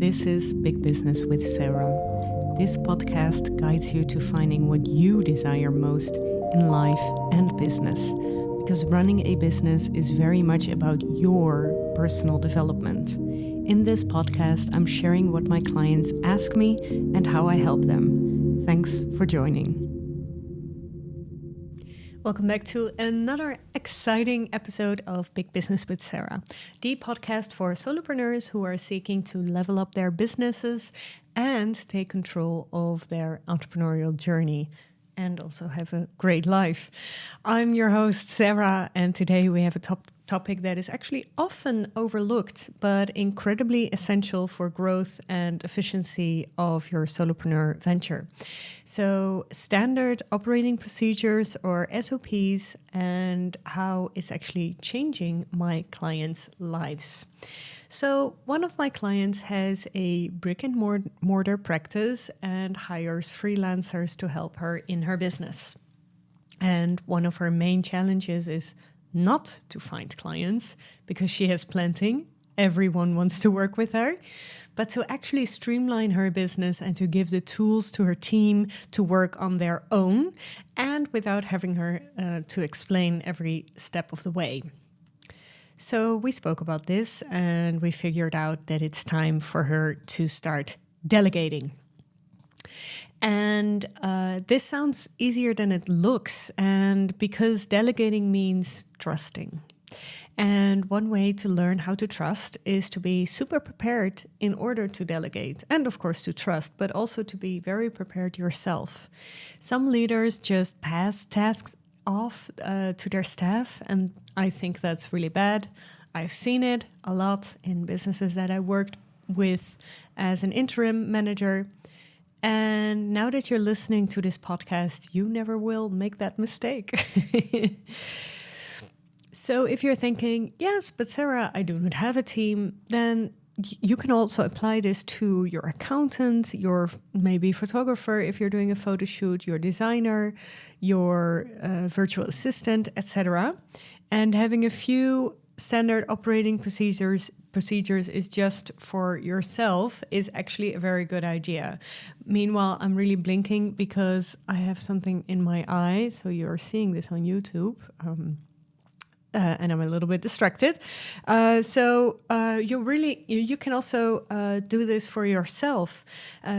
This is Big Business with Sarah. This podcast guides you to finding what you desire most in life and business, because running a business is very much about your personal development. In this podcast, I'm sharing what my clients ask me and how I help them. Thanks for joining. Welcome back to another exciting episode of Big Business with Sarah, the podcast for solopreneurs who are seeking to level up their businesses and take control of their entrepreneurial journey and also have a great life. I'm your host, Sarah, and today we have a topic that is actually often overlooked, but incredibly essential for growth and efficiency of your solopreneur venture. So, standard operating procedures or SOPs and how it's actually changing my clients' lives. So one of my clients has a brick and mortar practice and hires freelancers to help her in her business. And one of her main challenges is not to find clients because she has plenty. Everyone wants to work with her, but to actually streamline her business and to give the tools to her team to work on their own and without having her to explain every step of the way. So we spoke about this and we figured out that it's time for her to start delegating. And this sounds easier than it looks, and because delegating means trusting. And one way to learn how to trust is to be super prepared in order to delegate and of course to trust, but also to be very prepared yourself. Some leaders just pass tasks off to their staff, and I think that's really bad. I've seen it a lot in businesses that I worked with as an interim manager. And now that you're listening to this podcast, you never will make that mistake. So if you're thinking, yes, but Sarah, I do not have a team, then you can also apply this to your accountant, your maybe photographer if you're doing a photo shoot, your designer, your virtual assistant, etc. And having a few standard operating procedures is just for yourself is actually a very good idea. Meanwhile, I'm really blinking because I have something in my eye. So you're seeing this on YouTube. And I'm a little bit distracted. You can also do this for yourself.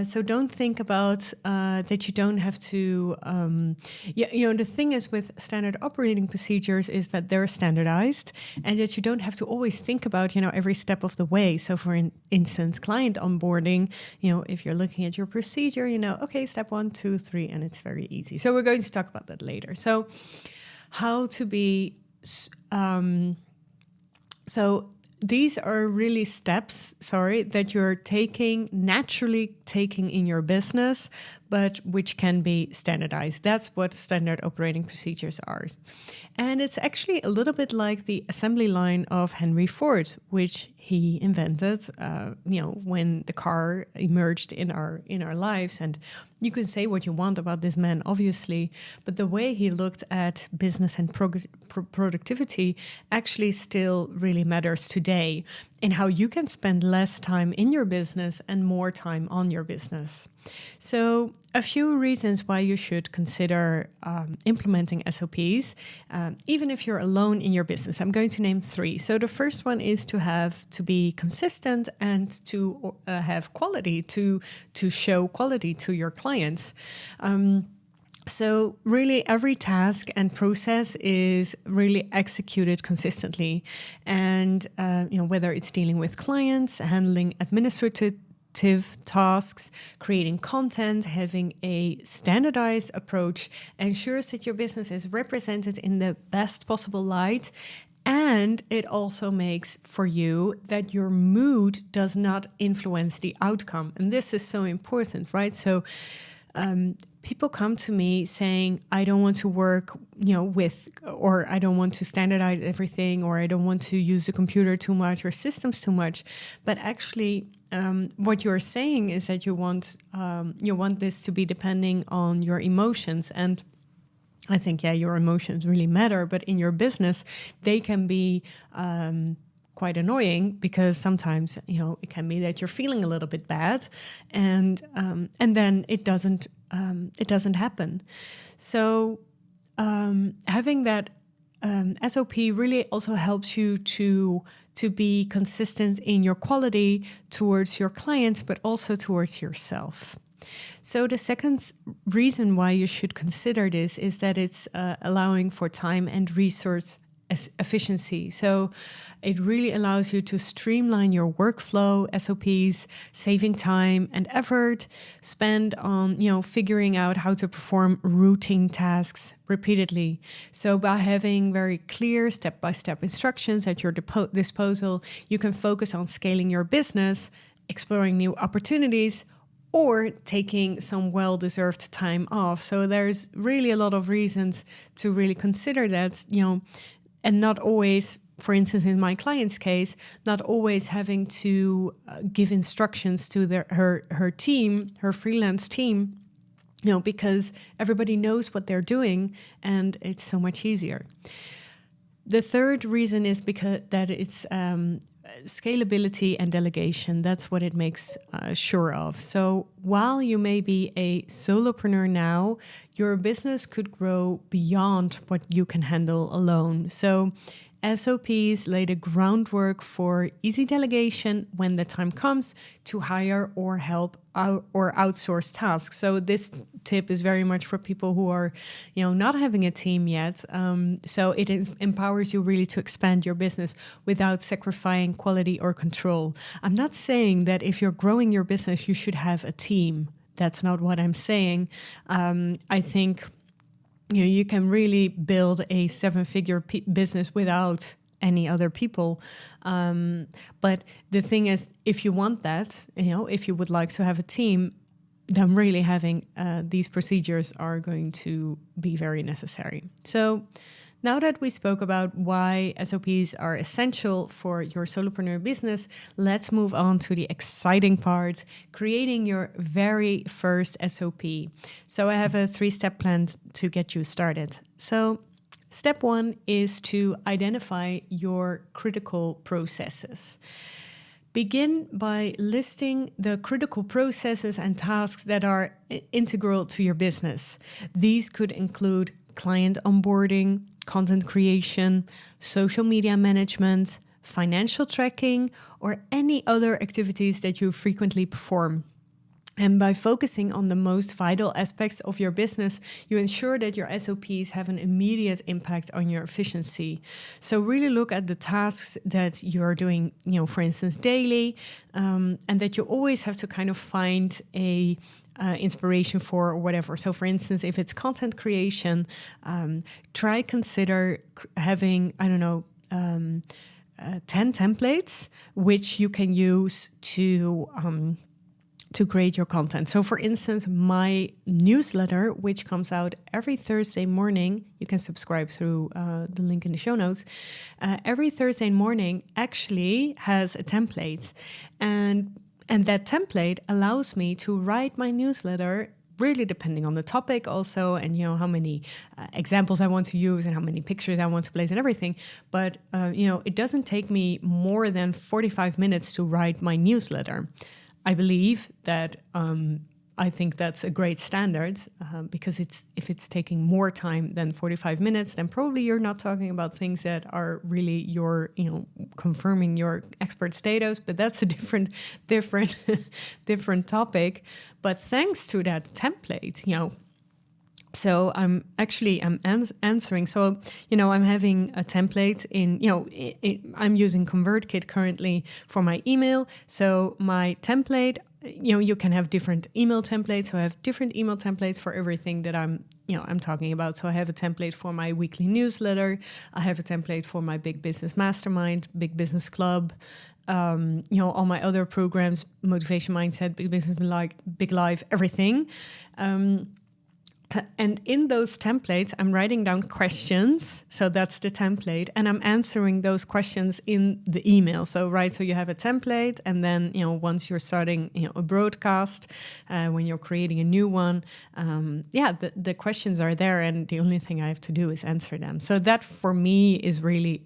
So don't think about that you don't have to, the thing is with standard operating procedures is that they're standardized and that you don't have to always think about, every step of the way. So for instance, client onboarding, if you're looking at your procedure, okay, step 1, 2, 3, and it's very easy. So we're going to talk about that later. So how to be so these are really steps, that you're naturally taking in your business, but which can be standardized. That's what standard operating procedures are. And it's actually a little bit like the assembly line of Henry Ford, which he invented, when the car emerged in our lives. And you can say what you want about this man, obviously, but the way he looked at business and productivity actually still really matters today in how you can spend less time in your business and more time on your business. So a few reasons why you should consider implementing SOPs, even if you're alone in your business. I'm going to name 3. So the first one is to be consistent and to have quality, to show quality to your clients. So really every task and process is really executed consistently. And, whether it's dealing with clients, handling administrative tasks, creating content, having a standardized approach ensures that your business is represented in the best possible light. And it also makes for you that your mood does not influence the outcome. And this is so important, right? So people come to me saying, I don't want to work, or I don't want to standardize everything, or I don't want to use the computer too much or systems too much. But actually, what you're saying is that you want this to be depending on your emotions. And I think, your emotions really matter, but in your business, they can be quite annoying because sometimes, it can be that you're feeling a little bit bad, and then it doesn't happen. So having that SOP really also helps you to be consistent in your quality towards your clients, but also towards yourself. So the second reason why you should consider this is that it's allowing for time and resource efficiency. So it really allows you to streamline your workflow, SOPs, saving time and effort spent on, figuring out how to perform routine tasks repeatedly. So by having very clear step-by-step instructions at your disposal, you can focus on scaling your business, exploring new opportunities, or taking some well-deserved time off. So there's really a lot of reasons to really consider that, and not always, for instance, in my client's case, not always having to give instructions to her team, her freelance team, because everybody knows what they're doing and it's so much easier. The third reason is because that it's scalability and delegation. That's what it makes sure of. So while you may be a solopreneur now, your business could grow beyond what you can handle alone. So SOPs lay the groundwork for easy delegation when the time comes to hire or help or outsource tasks. So this tip is very much for people who are, not having a team yet. So it empowers you really to expand your business without sacrificing quality or control. I'm not saying that if you're growing your business, you should have a team. That's not what I'm saying. I think you can really build a seven-figure business without any other people. But the thing is, if you want that, if you would like to have a team, then really having these procedures are going to be very necessary. So now that we spoke about why SOPs are essential for your solopreneur business, let's move on to the exciting part, creating your very first SOP. So I have a 3-step plan to get you started. So step 1 is to identify your critical processes. Begin by listing the critical processes and tasks that are integral to your business. These could include client onboarding, content creation, social media management, financial tracking, or any other activities that you frequently perform. And by focusing on the most vital aspects of your business, you ensure that your SOPs have an immediate impact on your efficiency. So really look at the tasks that you're doing, for instance, daily, and that you always have to kind of find a inspiration for or whatever. So for instance, if it's content creation, consider having, 10 templates, which you can use to create your content. So for instance, my newsletter, which comes out every Thursday morning, you can subscribe through the link in the show notes. Every Thursday morning actually has a template. And that template allows me to write my newsletter really depending on the topic also, and how many examples I want to use and how many pictures I want to place and everything. But it doesn't take me more than 45 minutes to write my newsletter. I believe that I think that's a great standard because if it's taking more time than 45 minutes, then probably you're not talking about things that are really your, confirming your expert status. But that's a different topic. But thanks to that template, so I'm answering. So, I'm having a template I'm using ConvertKit currently for my email. So my template, you can have different email templates. So I have different email templates for everything that I'm talking about. So I have a template for my weekly newsletter. I have a template for my Big Business Mastermind, Big Business Club, all my other programs, Motivation Mindset, Big Business, Big Life, everything. And in those templates, I'm writing down questions. So that's the template. And I'm answering those questions in the email. So you have a template. And then, once you're starting, a broadcast, when you're creating a new one, the questions are there. And the only thing I have to do is answer them. So that for me is really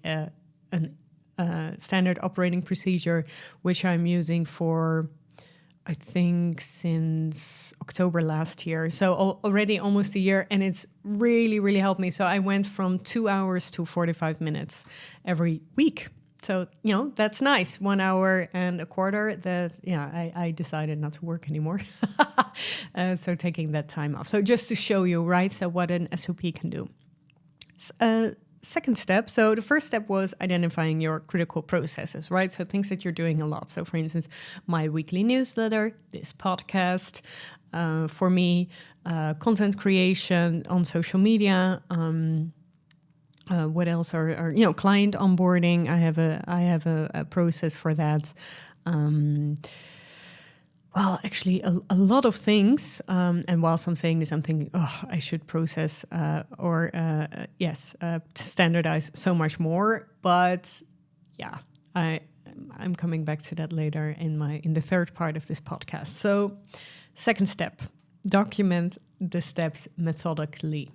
standard operating procedure, which I'm using for, I think, since October last year. So already almost a year, and it's really, really helped me. So I went from 2 hours to 45 minutes every week. So, that's nice. 1 hour and a quarter that, I decided not to work anymore. So taking that time off. So just to show you, right, so what an SOP can do. Second step. So the first step was identifying your critical processes, right? So things that you're doing a lot. So for instance, my weekly newsletter, this podcast, for me, content creation on social media, what else are client onboarding. I have a process for that. Well, actually, a lot of things. And whilst I'm saying this, I'm thinking, I should process standardize so much more. But yeah, I'm coming back to that later in the third part of this podcast. So, second step, document the steps methodically.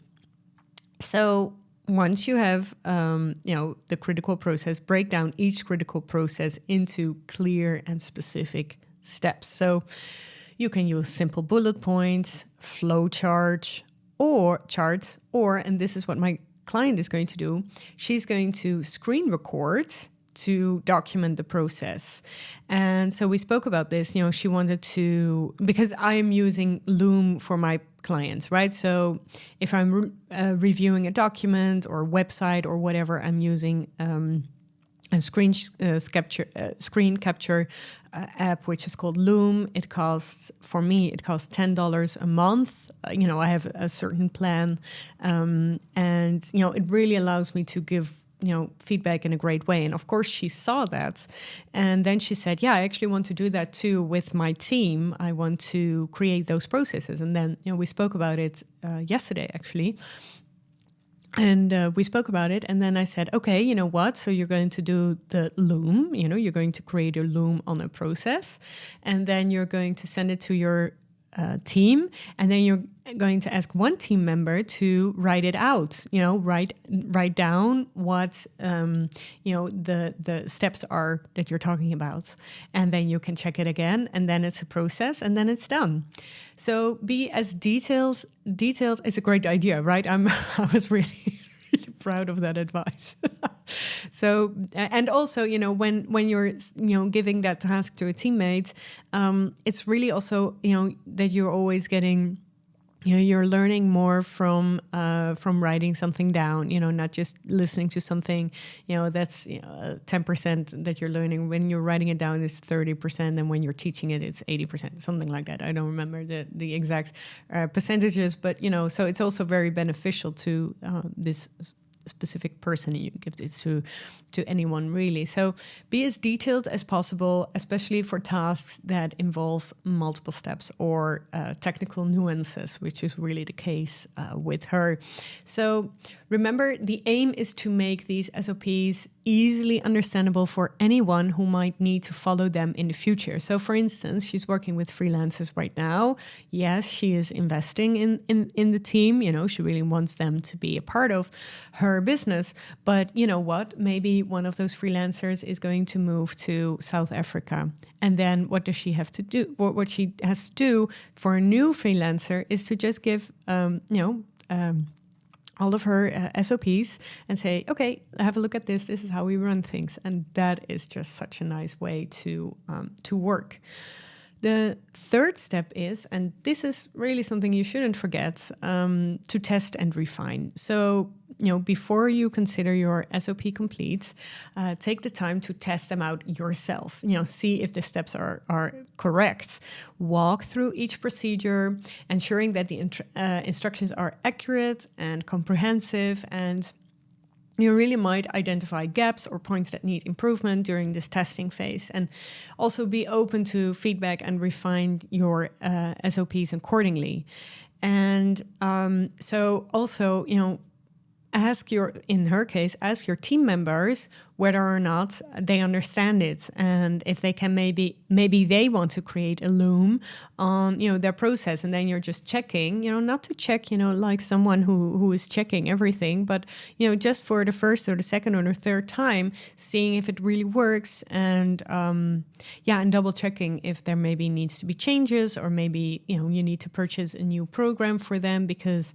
So once you have, the critical process, break down each critical process into clear and specific steps. So you can use simple bullet points, flow charts, and this is what my client is going to do. She's going to screen record to document the process. And so we spoke about this, she wanted to, because I am using Loom for my clients, right? So if I'm reviewing a document or website or whatever, I'm using a screen capture app, which is called Loom. It costs $10 a month. I have a certain plan, and it really allows me to give feedback in a great way. And of course she saw that. And then she said, I actually want to do that too with my team. I want to create those processes. And then, we spoke about it yesterday, actually. And we spoke about it. And then I said, okay, you know what? So you're going to do the Loom, you're going to create a Loom on a process. And then you're going to send it to your team, and then you're going to ask one team member to write it out. Write down what the steps are that you're talking about, and then you can check it again, and then it's a process, and then it's done. So be as detailed. It's a great idea, right? I was really proud of that advice. So, and also, when you're, giving that task to a teammate, it's really also, that you're always getting, you're learning more from writing something down, not just listening to something, that's 10% that you're learning. When you're writing it down, it's 30%. And when you're teaching it, it's 80%, something like that. I don't remember the exact percentages, but, so it's also very beneficial to this specific person. You give it to anyone, really. So be as detailed as possible, especially for tasks that involve multiple steps or technical nuances, which is really the case with her. So remember, the aim is to make these SOPs easily understandable for anyone who might need to follow them in the future. So for instance, she's working with freelancers right now. Yes, she is investing in the team. She really wants them to be a part of her business. But you know what? Maybe one of those freelancers is going to move to South Africa. And then what does she have to do? What she has to do for a new freelancer is to just give, all of her SOPs and say, okay, have a look at this. This is how we run things. And that is just such a nice way to work. The third step is, and this is really something you shouldn't forget, to test and refine. So, before you consider your SOP complete, take the time to test them out yourself. See if the steps are correct. Walk through each procedure, ensuring that the instructions are accurate and comprehensive, and you really might identify gaps or points that need improvement during this testing phase. And also be open to feedback and refine your SOPs accordingly. And so also, in her case, ask your team members whether or not they understand it, and if they can maybe they want to create a loom on their process, and then you're just checking, not to check like someone who is checking everything, but just for the first or the second or the third time, seeing if it really works, and and double checking if there maybe needs to be changes, or maybe you need to purchase a new program for them because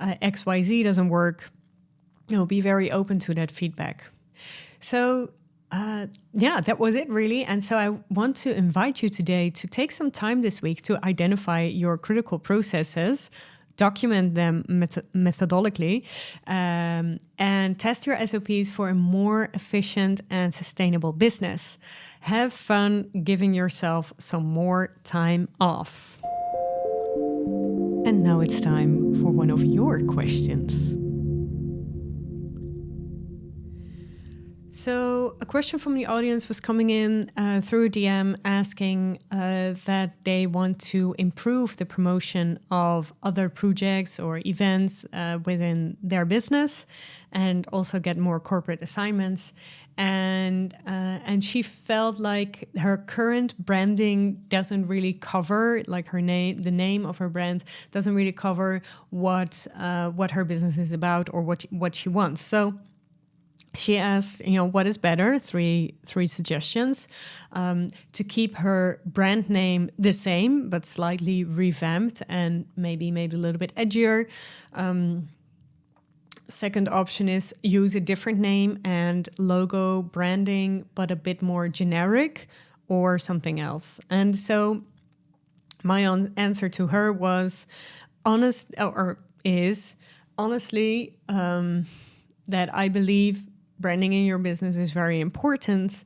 XYZ doesn't work. Be very open to that feedback. So, that was it really. And so I want to invite you today to take some time this week to identify your critical processes, document them methodologically, and test your SOPs for a more efficient and sustainable business. Have fun giving yourself some more time off. And now it's time for one of your questions. So a question from the audience was coming in through a DM asking that they want to improve the promotion of other projects or events within their business, and also get more corporate assignments. And she felt like her current branding doesn't really cover, like the name of her brand doesn't really cover what her business is about or what she wants. So she asked, what is better? Three suggestions to keep her brand name the same, but slightly revamped and maybe made a little bit edgier. Second option is use a different name and logo branding, but a bit more generic or something else. And so my answer to her was honestly that I believe branding in your business is very important,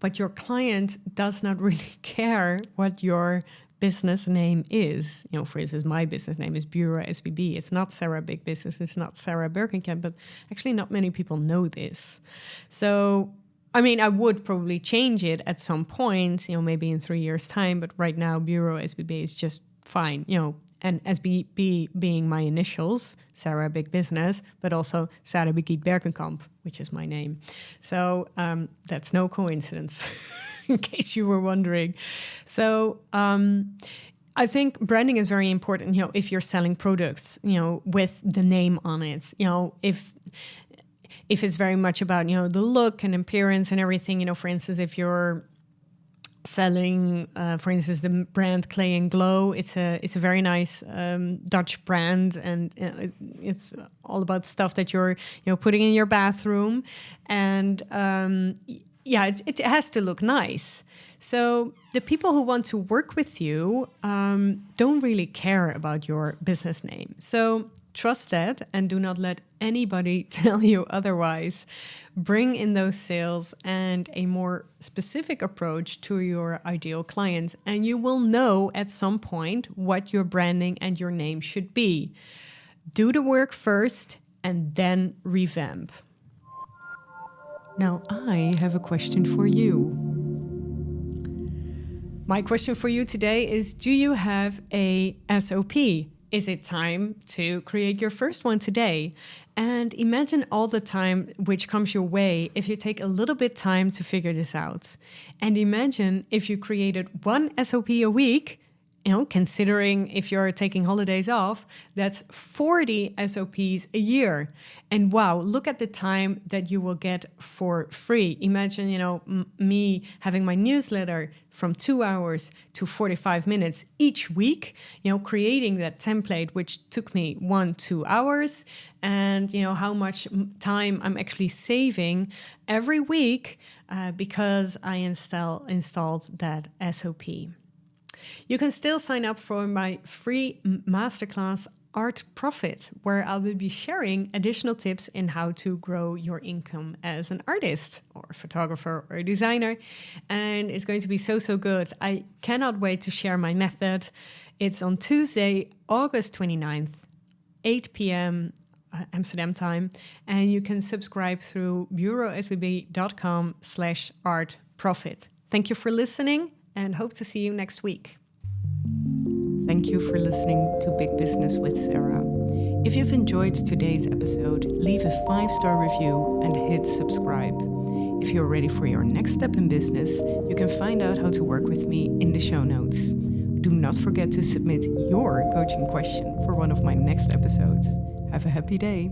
but your client does not really care what your business name is. For instance, my business name is Bureau SBB. It's not Sarah Big Business. It's not Sarah Birkenkamp, but actually not many people know this. So, I would probably change it at some point, maybe in 3 years' time, but right now Bureau SBB is just fine, and SBB being my initials, Sarah Big Business, but also Sarah Birgit Berkenkamp, which is my name. So that's no coincidence, in case you were wondering. So I think branding is very important, if you're selling products, with the name on it, if it's very much about, the look and appearance and everything, for instance, if you're selling, for instance, the brand Clay and Glow. It's a very nice Dutch brand, and it's all about stuff that you're putting in your bathroom, and it has to look nice. So the people who want to work with you don't really care about your business name. So trust that and do not let anybody tell you otherwise. Bring in those sales and a more specific approach to your ideal clients, and you will know at some point what your branding and your name should be. Do the work first and then revamp. Now I have a question for you. My question for you today is, do you have a SOP? Is it time to create your first one today? And imagine all the time which comes your way if you take a little bit time to figure this out. And imagine if you created one SOP a week, considering if you're taking holidays off, that's 40 SOPs a year. And wow, look at the time that you will get for free. Imagine, me having my newsletter from 2 hours to 45 minutes each week, creating that template, which took me 1-2 hours, and how much time I'm actually saving every week because I installed that SOP. You can still sign up for my free masterclass Art Profit, where I will be sharing additional tips in how to grow your income as an artist or a photographer or a designer. And it's going to be so good. I cannot wait to share my method. It's on Tuesday, August 29th, 8 p.m. Amsterdam time. And you can subscribe through bureausbb.com/artprofit. Thank you for listening, and hope to see you next week. Thank you for listening to Big Business with Sarah. If you've enjoyed today's episode, leave a 5-star review and hit subscribe. If you're ready for your next step in business, you can find out how to work with me in the show notes. Do not forget to submit your coaching question for one of my next episodes. Have a happy day.